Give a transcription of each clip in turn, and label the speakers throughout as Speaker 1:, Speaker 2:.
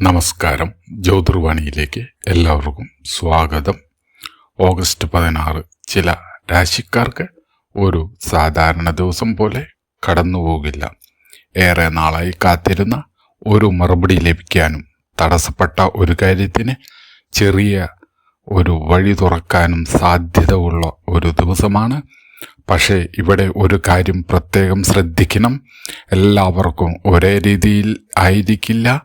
Speaker 1: നമസ്കാരം. ജ്യോതിർവാണിയിലേക്ക് എല്ലാവർക്കും സ്വാഗതം. ഓഗസ്റ്റ് 16 ചില രാശിക്കാർക്ക് ഒരു സാധാരണ ദിവസം പോലെ കടന്നുപോകില്ല. ഏറെ നാളായി കാത്തിരുന്ന ഒരു മറുപടി ലഭിക്കാനും തടസ്സപ്പെട്ട ഒരു കാര്യത്തിന് ചെറിയ ഒരു വഴി തുറക്കാനും സാധ്യത ഉള്ള ഒരു ദിവസമാണ്. പക്ഷേ ഇവിടെ ഒരു കാര്യം പ്രത്യേകം ശ്രദ്ധിക്കണം. എല്ലാവർക്കും ഒരേ രീതിയിൽ ആയിരിക്കില്ല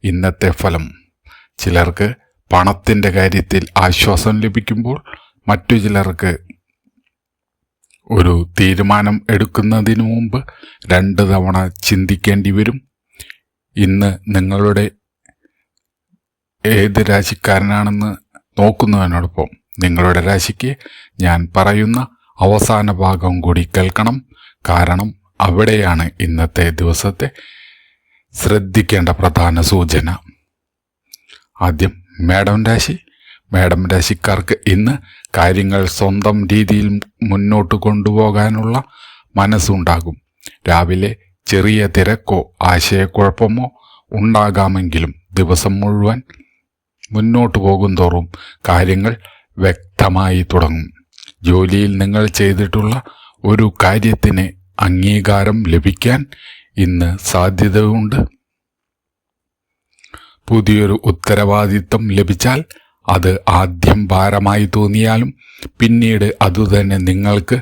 Speaker 1: ഇന്നത്തെ ഫലം. ചിലർക്ക് പണത്തിൻ്റെ കാര്യത്തിൽ ആശ്വാസം ലഭിക്കുമ്പോൾ മറ്റു ചിലർക്ക് ഒരു തീരുമാനം എടുക്കുന്നതിന് മുമ്പ് 2 തവണ ചിന്തിക്കേണ്ടി വരും. ഇന്ന് നിങ്ങളുടെ ഏത് രാശിക്കാരനാണെന്ന് നോക്കുന്നതിനോടൊപ്പം നിങ്ങളുടെ രാശിക്ക് ഞാൻ പറയുന്ന അവസാന ഭാഗം കൂടി കേൾക്കണം. കാരണം അവിടെയാണ് ഇന്നത്തെ ദിവസത്തെ ശ്രദ്ധിക്കേണ്ട പ്രധാന സൂചന. ആദ്യം മേടം രാശി. മേടം രാശിക്കാർക്ക് ഇന്ന് കാര്യങ്ങൾ സ്വന്തം രീതിയിൽ മുന്നോട്ട് കൊണ്ടുപോകാനുള്ള മനസ്സുണ്ടാകും. രാവിലെ ചെറിയ തിരക്കോ ആശയക്കുഴപ്പമോ ഉണ്ടാകാമെങ്കിലും ദിവസം മുഴുവൻ മുന്നോട്ട് പോകും തോറും കാര്യങ്ങൾ വ്യക്തമായി തുടങ്ങും. ജോലിയിൽ നിങ്ങൾ ചെയ്തിട്ടുള്ള ഒരു കാര്യത്തിന് അംഗീകാരം ലഭിക്കാൻ ഇന്ന് സാധ്യതയുണ്ട്. പുതിയൊരു ഉത്തരവാദിത്തം ലഭിച്ചാൽ അത് ആദ്യം ഭാരമായി തോന്നിയാലും പിന്നീട് അതുതന്നെ നിങ്ങൾക്ക്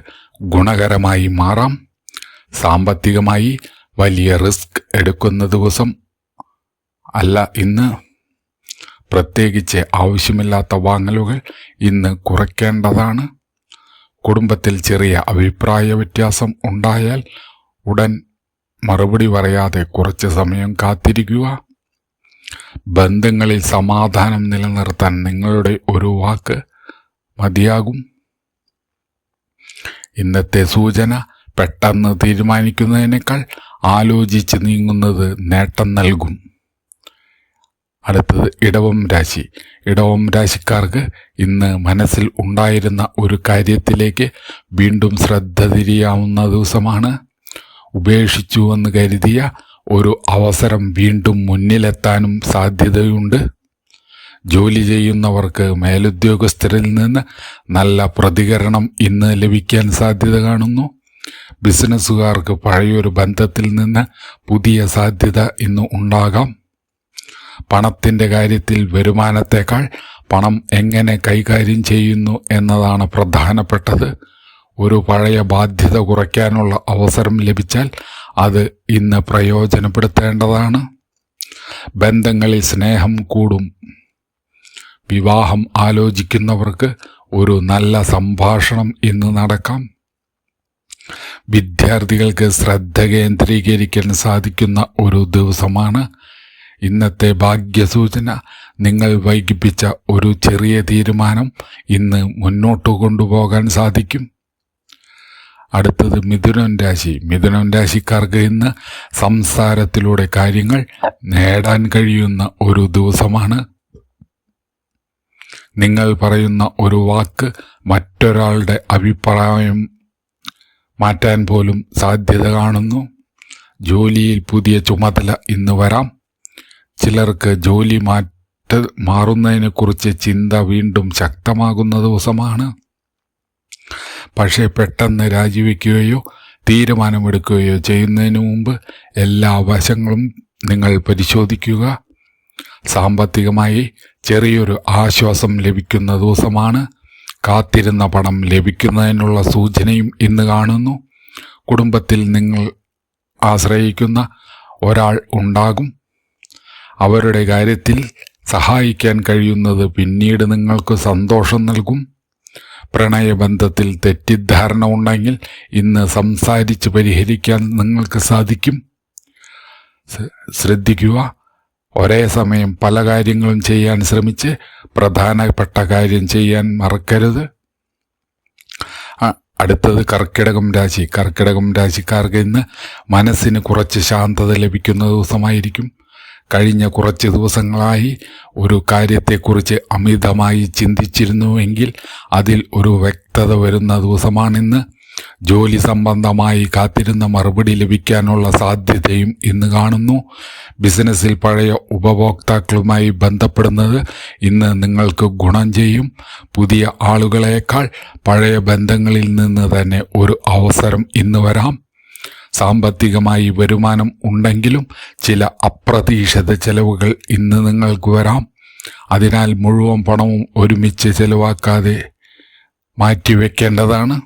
Speaker 1: ഗുണകരമായി മാറാം. സാമ്പത്തികമായി വലിയ റിസ്ക് എടുക്കുന്ന ദിവസം അല്ല ഇന്ന്. പ്രത്യേകിച്ച് ആവശ്യമില്ലാത്ത വാങ്ങലുകൾ ഇന്ന് കുറയ്ക്കേണ്ടതാണ്. കുടുംബത്തിൽ ചെറിയ അഭിപ്രായ വ്യത്യാസം ഉണ്ടായാൽ ഉടൻ മറുപടി പറയാതെ കുറച്ച് സമയം കാത്തിരിക്കുക. ബന്ധങ്ങളിൽ സമാധാനം നിലനിർത്താൻ നിങ്ങളുടെ ഒരു വാക്ക് മതിയാകും. ഇന്നത്തെ സൂചന പെട്ടെന്ന് തീരുമാനിക്കുന്നതിനേക്കാൾ ആലോചിച്ച് നീങ്ങുന്നത് നേട്ടം നൽകും. അടുത്തത് ഇടവം രാശി. ഇടവം രാശിക്കാർക്ക് ഇന്ന് മനസ്സിൽ ഉണ്ടായിരുന്ന ഒരു കാര്യത്തിലേക്ക് വീണ്ടും ശ്രദ്ധ തിരിയാവുന്ന ദിവസമാണ്. ഉപേക്ഷിച്ചുവെന്ന് കരുതിയ ഒരു അവസരം വീണ്ടും മുന്നിലെത്താനും സാധ്യതയുണ്ട്. ജോലി ചെയ്യുന്നവർക്ക് മേലുദ്യോഗസ്ഥരിൽ നിന്ന് നല്ല പ്രതികരണം ഇന്ന് ലഭിക്കാൻ സാധ്യത കാണുന്നു. ബിസിനസ്സുകാർക്ക് പഴയൊരു ബന്ധത്തിൽ നിന്ന് പുതിയ സാധ്യത ഇന്ന് ഉണ്ടാകാം. പണത്തിൻ്റെ കാര്യത്തിൽ വരുമാനത്തേക്കാൾ പണം എങ്ങനെ കൈകാര്യം ചെയ്യുന്നു എന്നതാണ് പ്രധാനപ്പെട്ടത്. ഒരു പഴയ ബാധ്യത കുറയ്ക്കാനുള്ള അവസരം ലഭിച്ചാൽ അത് ഇന്ന് പ്രയോജനപ്പെടുത്തേണ്ടതാണ്. ബന്ധങ്ങളിൽ സ്നേഹം കൂടും. വിവാഹം ആലോചിക്കുന്നവർക്ക് ഒരു നല്ല സംഭാഷണം ഇന്ന് നടക്കാം. വിദ്യാർത്ഥികൾക്ക് ശ്രദ്ധ കേന്ദ്രീകരിക്കാൻ സാധിക്കുന്ന ഒരു ദിവസമാണ്. ഇന്നത്തെ ഭാഗ്യസൂചന നിങ്ങൾ വൈകിപ്പിച്ച ഒരു ചെറിയ തീരുമാനം ഇന്ന് മുന്നോട്ട് കൊണ്ടുപോകാൻ സാധിക്കും. അടുത്തത് മിഥുനം രാശി. മിഥുനം രാശിക്കാർക്ക് ഇന്ന് സംസാരത്തിലൂടെ കാര്യങ്ങൾ നേടാൻ കഴിയുന്ന ഒരു ദിവസമാണ്. നിങ്ങൾ പറയുന്ന ഒരു വാക്ക് മറ്റൊരാളുടെ അഭിപ്രായം മാറ്റാൻ പോലും സാധ്യത കാണുന്നു. ജോലിയിൽ പുതിയ ചുമതല ഇന്ന് വരാം. ചിലർക്ക് ജോലി മാറുന്നതിനെക്കുറിച്ച് ചിന്ത വീണ്ടും ശക്തമാകുന്ന ദിവസമാണ്. പക്ഷേ പെട്ടെന്ന് രാജിവെക്കുകയോ തീരുമാനമെടുക്കുകയോ ചെയ്യുന്നതിന് മുമ്പ് എല്ലാ വശങ്ങളും നിങ്ങൾ പരിശോധിക്കുക. സാമ്പത്തികമായി ചെറിയൊരു ആശ്വാസം ലഭിക്കുന്ന ദിവസമാണ്. കാത്തിരുന്ന പണം ലഭിക്കുന്നതിനുള്ള സൂചനയും ഇന്ന് കാണുന്നു. കുടുംബത്തിൽ നിങ്ങൾ ആശ്രയിക്കുന്ന ഒരാൾ ഉണ്ടാകും. അവരുടെ കാര്യത്തിൽ സഹായിക്കാൻ കഴിയുന്നത് പിന്നീട് നിങ്ങൾക്ക് സന്തോഷം നൽകും. പ്രണയബന്ധത്തിൽ തെറ്റിദ്ധാരണ ഉണ്ടെങ്കിൽ ഇന്ന് സംസാരിച്ച് പരിഹരിക്കാൻ നിങ്ങൾക്ക് സാധിക്കും. ശ്രദ്ധിക്കുക, ഒരേ സമയം പല കാര്യങ്ങളും ചെയ്യാൻ ശ്രമിച്ച് പ്രധാനപ്പെട്ട കാര്യം ചെയ്യാൻ മറക്കരുത്. അടുത്തത് കർക്കിടകം രാശി. കർക്കിടകം രാശിക്കാർക്ക് ഇന്ന് മനസ്സിന് കുറച്ച് ശാന്തത ലഭിക്കുന്ന ദിവസമായിരിക്കും. കഴിഞ്ഞ കുറച്ച് ദിവസങ്ങളായി ഒരു കാര്യത്തെക്കുറിച്ച് അമിതമായി ചിന്തിച്ചിരുന്നുവെങ്കിൽ അതിൽ ഒരു വ്യക്തത വരുന്ന ദിവസമാണിന്ന്. ജോലി സംബന്ധമായി കാത്തിരുന്ന മറുപടി ലഭിക്കാനുള്ള സാധ്യതയും ഇന്ന് കാണുന്നു. ബിസിനസ്സിൽ പഴയ ഉപഭോക്താക്കളുമായി ബന്ധപ്പെടുന്നത് ഇന്ന് നിങ്ങൾക്ക് ഗുണം ചെയ്യും. പുതിയ ആളുകളേക്കാൾ പഴയ ബന്ധങ്ങളിൽ നിന്ന് തന്നെ ഒരു അവസരം ഇന്ന് വരാം. സാമ്പത്തികമായി വരുമാനം ഉണ്ടെങ്കിലും ചില അപ്രതീക്ഷിത ചെലവുകൾ ഇന്ന് നിങ്ങൾക്ക് വരാം. അതിനാൽ മുഴുവൻ പണവും ഒരുമിച്ച് ചെലവാക്കാതെ മാറ്റിവെക്കേണ്ടതാണ്.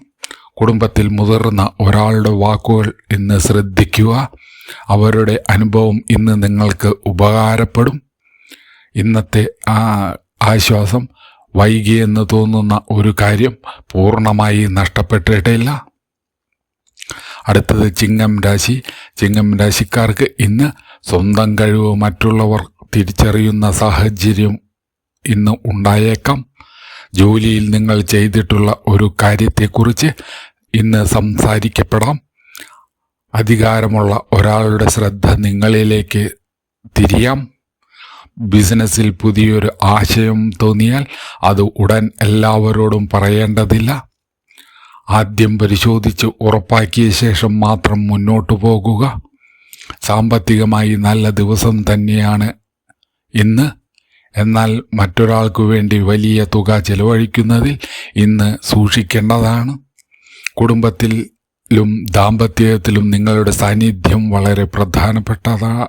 Speaker 1: കുടുംബത്തിൽ മുതിർന്ന ഒരാളുടെ വാക്കുകൾ ഇന്ന് ശ്രദ്ധിക്കുക. അവരുടെ അനുഭവം ഇന്ന് നിങ്ങൾക്ക് ഉപകാരപ്പെടും. ഇന്നത്തെ ആശ്വാസം, വൈകിയെന്ന് തോന്നുന്ന ഒരു കാര്യം പൂർണ്ണമായി നഷ്ടപ്പെട്ടിട്ടില്ല. അടുത്തത് ചിങ്ങം രാശി. ചിങ്ങം രാശിക്കാർക്ക് ഇന്ന് സ്വന്തം കഴിവ് മറ്റുള്ളവർ തിരിച്ചറിയുന്ന സാഹചര്യം ഇന്ന് ഉണ്ടായേക്കാം. ജോലിയിൽ നിങ്ങൾ ചെയ്തിട്ടുള്ള ഒരു കാര്യത്തെക്കുറിച്ച് ഇന്ന് സംസാരിക്കപ്പെടാം. അധികാരമുള്ള ഒരാളുടെ ശ്രദ്ധ നിങ്ങളിലേക്ക് തിരിയാം. ബിസിനസ്സിൽ പുതിയൊരു ആശയം തോന്നിയാൽ അത് ഉടൻ എല്ലാവരോടും പറയേണ്ടതില്ല. ആദ്യം പരിശോധിച്ച് ഉറപ്പാക്കിയ ശേഷം മാത്രം മുന്നോട്ടു പോകുക. സാമ്പത്തികമായി നല്ല ദിവസം തന്നെയാണ് ഇന്ന്. എന്നാൽ മറ്റൊരാൾക്ക് വേണ്ടി വലിയ തുക ചെലവഴിക്കുന്നതിൽ ഇന്ന് സൂക്ഷിക്കേണ്ടതാണ്. കുടുംബത്തിലും ദാമ്പത്യത്തിലും നിങ്ങളുടെ സാന്നിധ്യം വളരെ പ്രധാനപ്പെട്ടതാണ്.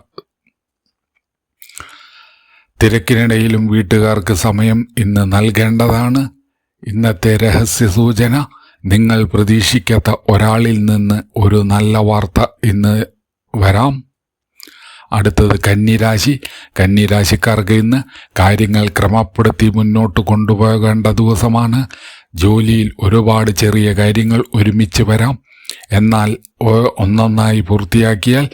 Speaker 1: തിരക്കിനിടയിലും വീട്ടുകാർക്ക് സമയം ഇന്ന് നൽകേണ്ടതാണ്. ഇന്നത്തെ രഹസ്യ സൂചന, നിങ്ങൾ പ്രതീക്ഷിക്കാത്ത ഒരാളിൽ നിന്ന് ഒരു നല്ല വാർത്ത ഇന്ന് വരാം. അടുത്തത് കന്നിരാശി. കന്നിരാശിക്കാർക്ക് ഇന്ന് കാര്യങ്ങൾ ക്രമപ്പെടുത്തി മുന്നോട്ട് കൊണ്ടുപോകേണ്ട ദിവസമാണ്. ജോലിയിൽ ഒരുപാട് ചെറിയ കാര്യങ്ങൾ ഒരുമിച്ച് വരാം. എന്നാൽ ഒന്നൊന്നായി പൂർത്തിയാക്കിയാൽ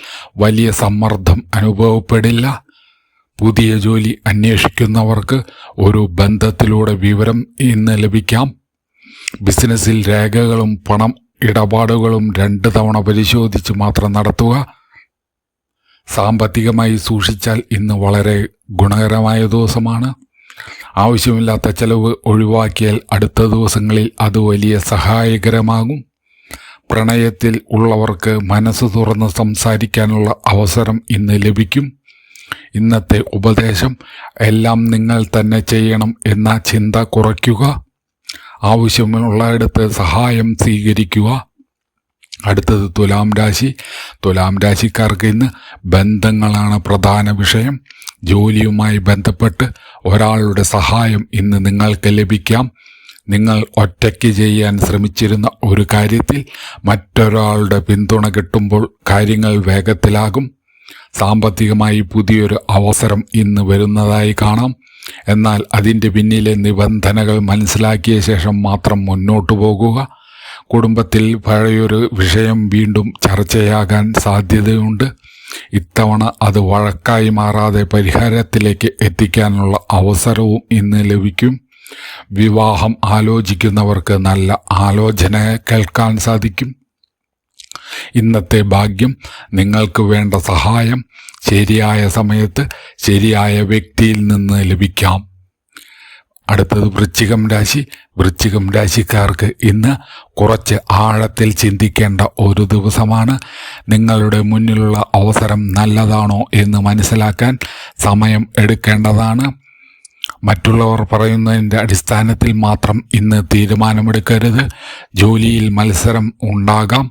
Speaker 1: വലിയ സമ്മർദ്ദം അനുഭവപ്പെടില്ല. പുതിയ ജോലി അന്വേഷിക്കുന്നവർക്ക് ഒരു ബന്ധത്തിലൂടെ വിവരം ഇന്ന് ലഭിക്കാം. ബിസിനസ്സിൽ രേഖകളും പണം ഇടപാടുകളും 2 തവണ പരിശോധിച്ച് മാത്രം നടത്തുക. സാമ്പത്തികമായി സൂക്ഷിച്ചാൽ ഇന്ന് വളരെ ഗുണകരമായ ദിവസമാണ്. ആവശ്യമില്ലാത്ത ചെലവ് ഒഴിവാക്കിയാൽ അടുത്ത ദിവസങ്ങളിൽ അത് വലിയ സഹായകരമാകും. പ്രണയത്തിൽ ഉള്ളവർക്ക് മനസ്സ് തുറന്ന് സംസാരിക്കാനുള്ള അവസരം ഇന്ന് ലഭിക്കും. ഇന്നത്തെ ഉപദേശം, എല്ലാം നിങ്ങൾ തന്നെ ചെയ്യണം എന്ന ചിന്ത കുറയ്ക്കുക. ആവശ്യമുള്ളയിടത്ത് സഹായം സ്വീകരിക്കുക. അടുത്തത് തുലാം രാശി. തുലാം രാശിക്കാർക്ക് ഇന്ന് ബന്ധങ്ങളാണ് പ്രധാന വിഷയം. ജോലിയുമായി ബന്ധപ്പെട്ട് ഒരാളുടെ സഹായം ഇന്ന് നിങ്ങൾക്ക് ലഭിക്കാം. നിങ്ങൾ ഒറ്റയ്ക്ക് ചെയ്യാൻ ശ്രമിച്ചിരുന്ന ഒരു കാര്യത്തിൽ മറ്റൊരാളുടെ പിന്തുണ കിട്ടുമ്പോൾ കാര്യങ്ങൾ വേഗത്തിലാകും. സാമ്പത്തികമായി പുതിയൊരു അവസരം ഇന്ന് വരുന്നതായി കാണാം. എന്നാൽ അതിൻ്റെ പിന്നിലെ നിബന്ധനകൾ മനസ്സിലാക്കിയ ശേഷം മാത്രം മുന്നോട്ടു പോകുക. കുടുംബത്തിൽ പഴയൊരു വിഷയം വീണ്ടും ചർച്ചയാകാൻ സാധ്യതയുണ്ട്. ഇത്തവണ അത് വഴക്കായി മാറാതെ പരിഹാരത്തിലേക്ക് എത്തിക്കാനുള്ള അവസരവും ഇന്ന് ലഭിക്കും. വിവാഹം ആലോചിക്കുന്നവർക്ക് നല്ല ആലോചന കേൾക്കാൻ സാധിക്കും. ഇന്നത്തെ ഭാഗ്യം, നിങ്ങൾക്ക് വേണ്ട സഹായം ശരിയായ സമയത്ത് ശരിയായ വ്യക്തിയിൽ നിന്ന് ലഭിക്കാം. അടുത്തത് വൃശ്ചികം രാശി. വൃശ്ചികം രാശിക്കാർക്ക് ഇന്ന് കുറച്ച് ആഴത്തിൽ ചിന്തിക്കേണ്ട ഒരു ദിവസമാണ്. നിങ്ങളുടെ മുന്നിലുള്ള അവസരം നല്ലതാണോ എന്ന് മനസ്സിലാക്കാൻ സമയം എടുക്കേണ്ടതാണ്. മറ്റുള്ളവർ പറയുന്നതിൻ്റെ അടിസ്ഥാനത്തിൽ മാത്രം ഇന്ന് തീരുമാനമെടുക്കരുത്. ജോലിയിൽ മത്സരം ഉണ്ടാകാം,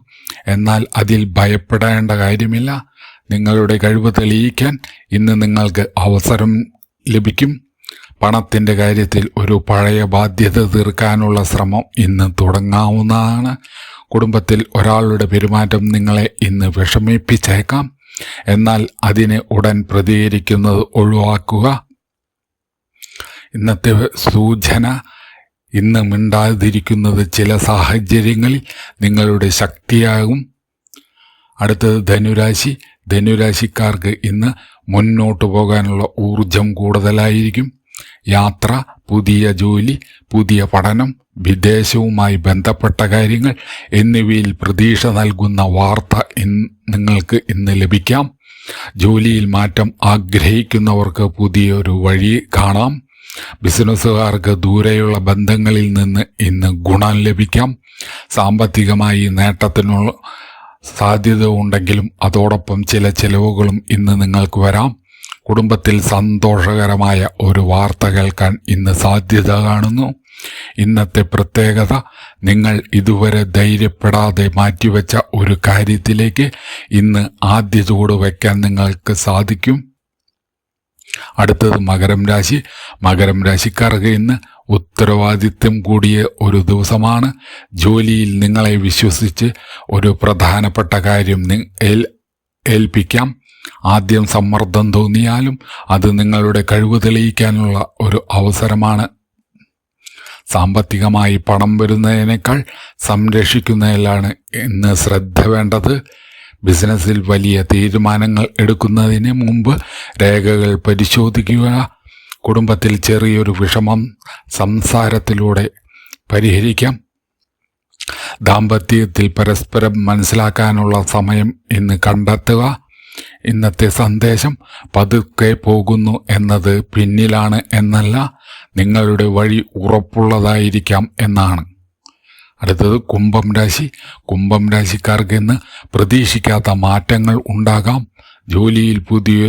Speaker 1: എന്നാൽ അതിൽ ഭയപ്പെടേണ്ട കാര്യമില്ല. നിങ്ങളുടെ കഴിവ് തെളിയിക്കാൻ ഇന്ന് നിങ്ങൾക്ക് അവസരം ലഭിക്കും. പണത്തിൻ്റെ കാര്യത്തിൽ ഒരു പഴയ ബാധ്യത തീർക്കാനുള്ള ശ്രമം ഇന്ന് തുടങ്ങാവുന്നതാണ്. കുടുംബത്തിൽ ഒരാളുടെ പെരുമാറ്റം നിങ്ങളെ ഇന്ന് വിഷമിപ്പിച്ചേക്കാം. എന്നാൽ അതിന് ഉടൻ പ്രതികരിക്കുന്നത് ഒഴിവാക്കുക. ഇന്നത്തെ സൂചന, ഇന്ന് മിണ്ടാതിരിക്കുന്നത് ചില സാഹചര്യങ്ങളിൽ നിങ്ങളുടെ ശക്തിയാകും. അടുത്തത് ധനുരാശി. ധനുരാശിക്കാർക്ക് ഇന്ന് മുന്നോട്ടു പോകാനുള്ള ഊർജം കൂടുതലായിരിക്കും. യാത്ര, പുതിയ ജോലി, പുതിയ പഠനം, വിദേശവുമായി ബന്ധപ്പെട്ട കാര്യങ്ങൾ എന്നിവയിൽ പ്രതീക്ഷ നൽകുന്ന വാർത്ത നിങ്ങൾക്ക് ഇന്ന് ലഭിക്കാം. ജോലിയിൽ മാറ്റം ആഗ്രഹിക്കുന്നവർക്ക് പുതിയൊരു വഴി കാണാം. ബിസിനസ്സുകാർക്ക് ദൂരെയുള്ള ബന്ധങ്ങളിൽ നിന്ന് ഇന്ന് ഗുണം ലഭിക്കാം. സാമ്പത്തികമായി നേട്ടത്തിനുള്ള സാധ്യത ഉണ്ടെങ്കിലും അതോടൊപ്പം ചില ചെലവുകളും ഇന്ന് നിങ്ങൾക്ക് വരാം. കുടുംബത്തിൽ സന്തോഷകരമായ ഒരു വാർത്ത കേൾക്കാൻ ഇന്ന് സാധ്യത കാണുന്നു. ഇന്നത്തെ പ്രത്യേകത, നിങ്ങൾ ഇതുവരെ ധൈര്യപ്പെടാതെ മാറ്റിവെച്ച ഒരു കാര്യത്തിലേക്ക് ഇന്ന് ആദ്യ ചുവട് വയ്ക്കാൻ നിങ്ങൾക്ക് സാധിക്കും. അടുത്തത് മകരം രാശി. മകരം രാശിക്കാർക്ക് ഇന്ന് ഉത്തരവാദിത്വം കൂടിയ ഒരു ദിവസമാണ്. ജോലിയിൽ നിങ്ങളെ വിശ്വസിച്ച് ഒരു പ്രധാനപ്പെട്ട കാര്യം ഏൽപ്പിക്കാം. ആദ്യം സമ്മർദ്ദം തോന്നിയാലും അത് നിങ്ങളുടെ കഴിവ് തെളിയിക്കാനുള്ള ഒരു അവസരമാണ്. സാമ്പത്തികമായി പണം വരുന്നതിനേക്കാൾ സംരക്ഷിക്കുന്നതിലാണ് ഇന്ന് ശ്രദ്ധ വേണ്ടത്. ബിസിനസ്സിൽ വലിയ തീരുമാനങ്ങൾ എടുക്കുന്നതിന് മുമ്പ് രേഖകൾ പരിശോധിക്കുക. കുടുംബത്തിൽ ചെറിയൊരു വിഷമം സംസാരത്തിലൂടെ പരിഹരിക്കാം. ദാമ്പത്യത്തിൽ പരസ്പരം മനസ്സിലാക്കാനുള്ള സമയം ഇന്ന് കണ്ടെത്തുക. ഇന്നത്തെ സന്ദേശം, പതുക്കെ പോകുന്നു എന്നത് പിന്നിലാണ് എന്നല്ല, നിങ്ങളുടെ വഴി ഉറപ്പുള്ളതായിരിക്കാം എന്നാണ്. അടുത്തത് കുംഭം രാശി. കുംഭം രാശിക്കാർക്ക് ഇന്ന് പ്രതീക്ഷിക്കാത്ത മാറ്റങ്ങൾ ഉണ്ടാകാം. ജോലിയിൽ പുതിയ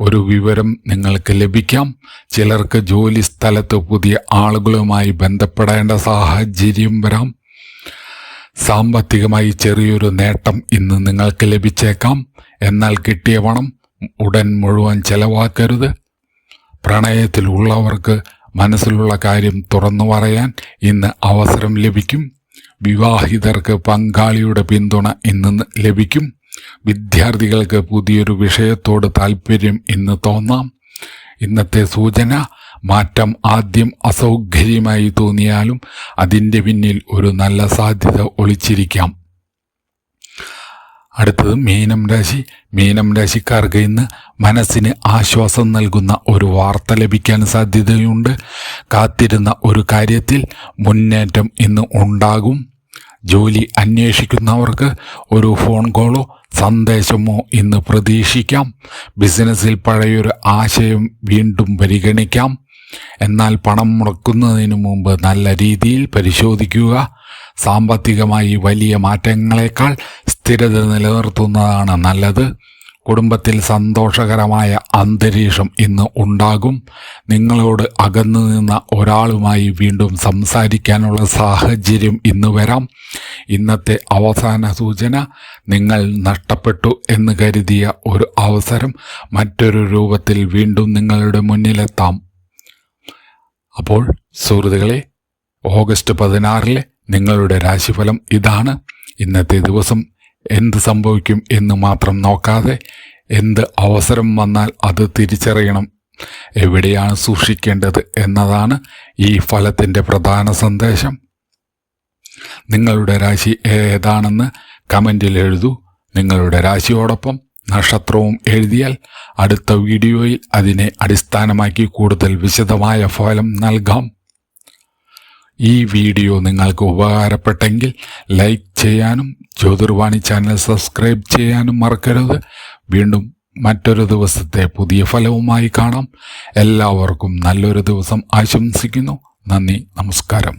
Speaker 1: ഒരു വിവരം നിങ്ങൾക്ക് ലഭിക്കാം. ചിലർക്ക് ജോലി സ്ഥലത്ത് പുതിയ ആളുകളുമായി ബന്ധപ്പെടേണ്ട സാഹചര്യം വരാം. സാമ്പത്തികമായി ചെറിയൊരു നേട്ടം ഇന്ന് നിങ്ങൾക്ക് ലഭിച്ചേക്കാം. എന്നാൽ കിട്ടിയ പണം ഉടൻ മുഴുവൻ ചെലവാക്കരുത്. പ്രണയത്തിലുള്ളവർക്ക് മനസ്സിലുള്ള കാര്യം തുറന്നു പറയാൻ ഇന്ന് അവസരം ലഭിക്കും. വിവാഹിതർക്ക് പങ്കാളിയുടെ പിന്തുണ ഇന്ന് ലഭിക്കും. വിദ്യാർത്ഥികൾക്ക് പുതിയൊരു വിഷയത്തോട് താല്പര്യം ഇന്ന് തോന്നാം. ഇന്നത്തെ സൂചന, മാറ്റം ആദ്യം അസൗകര്യമായി തോന്നിയാലും അതിൻ്റെ പിന്നിൽ ഒരു നല്ല സാധ്യത ഒളിച്ചിരിക്കാം. അടുത്തത് മീനം രാശി. മീനം രാശിക്കാർക്ക് ഇന്ന് മനസ്സിന് ആശ്വാസം നൽകുന്ന ഒരു വാർത്ത ലഭിക്കാൻ സാധ്യതയുണ്ട്. കാത്തിരുന്ന ഒരു കാര്യത്തിൽ മുന്നേറ്റം ഇന്ന് ഉണ്ടാകും. ജോലി അന്വേഷിക്കുന്നവർക്ക് ഒരു ഫോൺ കോളോ സന്ദേശമോ ഇന്ന് പ്രതീക്ഷിക്കാം. ബിസിനസ്സിൽ പഴയൊരു ആശയം വീണ്ടും പരിഗണിക്കാം. എന്നാൽ പണം മുടക്കുന്നതിന് മുമ്പ് നല്ല രീതിയിൽ പരിശോധിക്കുക. സാമ്പത്തികമായി വലിയ മാറ്റങ്ങളെക്കാൾ സ്ഥിരത നിലനിർത്തുന്നതാണ് നല്ലത്. കുടുംബത്തിൽ സന്തോഷകരമായ അന്തരീക്ഷം ഇന്ന് ഉണ്ടാകും. നിങ്ങളോട് അകന്നു നിന്ന ഒരാളുമായി വീണ്ടും സംസാരിക്കാനുള്ള സാഹചര്യം ഇന്ന് വരാം. ഇന്നത്തെ അവസാന സൂചന, നിങ്ങൾ നഷ്ടപ്പെട്ടു എന്ന് കരുതിയ ഒരു അവസരം മറ്റൊരു രൂപത്തിൽ വീണ്ടും നിങ്ങളുടെ മുന്നിലെത്താം. അപ്പോൾ സുഹൃത്തുക്കളെ, ഓഗസ്റ്റ് 16 നിങ്ങളുടെ രാശിഫലം ഇതാണ്. ഇന്നത്തെ ദിവസം എന്ത് സംഭവിക്കും എന്ന് മാത്രം നോക്കാതെ എന്ത് അവസരം വന്നാൽ അത് തിരിച്ചറിയണം, എവിടെയാണ് സൂക്ഷിക്കേണ്ടത് എന്നതാണ് ഈ ഫലത്തിൻ്റെ പ്രധാന സന്ദേശം. നിങ്ങളുടെ രാശി ഏതാണെന്ന് കമൻറ്റിൽ എഴുതൂ. നിങ്ങളുടെ രാശിയോടൊപ്പം നക്ഷത്രവും എഴുതിയാൽ അടുത്ത വീഡിയോയിൽ അതിനെ അടിസ്ഥാനമാക്കി കൂടുതൽ വിശദമായ ഫലം നൽകാം. ഈ വീഡിയോ നിങ്ങൾക്ക് ഉപകാരപ്പെട്ടെങ്കിൽ ലൈക്ക് ചെയ്യാനും ജ്യോതിർവാണി ചാനൽ സബ്സ്ക്രൈബ് ചെയ്യാനും മറക്കരുത്. വീണ്ടും മറ്റൊരു ദിവസത്തെ പുതിയ ഫലവുമായി കാണാം. എല്ലാവർക്കും നല്ലൊരു ദിവസം ആശംസിക്കുന്നു. നന്ദി, നമസ്കാരം.